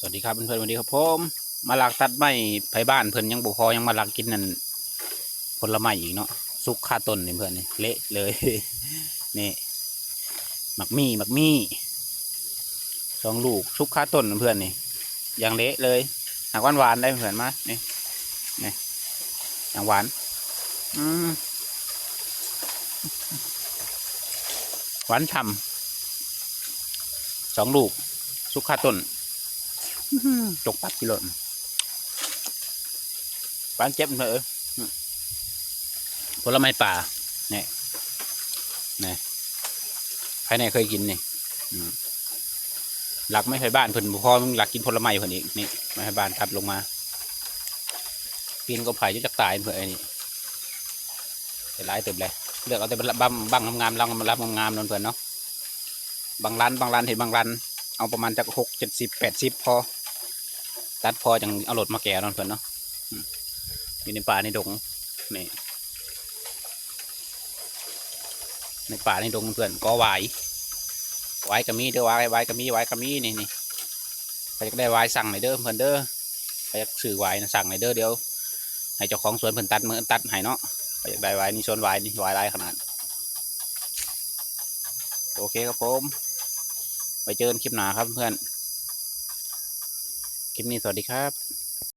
วัสดีครับเพื่อนๆวันนี้ครับผมมาลักตัดไม้ไผ่บ้านเพื่อนยังบุพอยังมาลักกินนั่นผลไม้อีกเนาะสุกคาต้นนี่เพื่อนนี่เละเลย นี่หมักมี่2 ลูกสุกคาต้นเพื่อนนี่ยังเละเลยหากหวานได้เพื่อนมานี่อย่างหวานหวานฉ่ำ2 ลูกสุกคาต้นจกปัดกิโลหวานเจ็บเลยผลไม้ป่าเนี่ยภายในเคยกินนี่หลักไม่ใช่บ้านเพิ่นพอหลักกินผลไม้เพิ่นอีกนี่ไม่ใช่บ้านทับลงมาปีนก็ไผ่ยุจักตายเพื่อไอ้นี่แต่หลายเติบเลยเลือกเอาแต่บังงามๆรับงามๆนั่นเพื่อนเนาะบางร้านเห็นบางร้านเอาประมาณจาก60 70 80พอตัดพอจังเอารถมาแก่นั่นเพื่อนเนาะอยู่ในป่าในดงนี่ในป่าในดงเพื่อนก็ไหวกระมีเด้อไหวกระมีนี่ใครจะได้ไหวสั่งหน่อยเด้อเพื่อนเด้อใครจะซื้อไหวนะสั่งหน่อยเด้อเดี๋ยวให้เจ้าของสวนเพื่อนตัดมือตัดให้เนาะใครจะได้ไหวนี่สวนไหวนี่ไหวไรขนาดโอเคครับผมไปเจอกันคลิปหน้าครับเพื่อนคลิปนี้สวัสดีครับ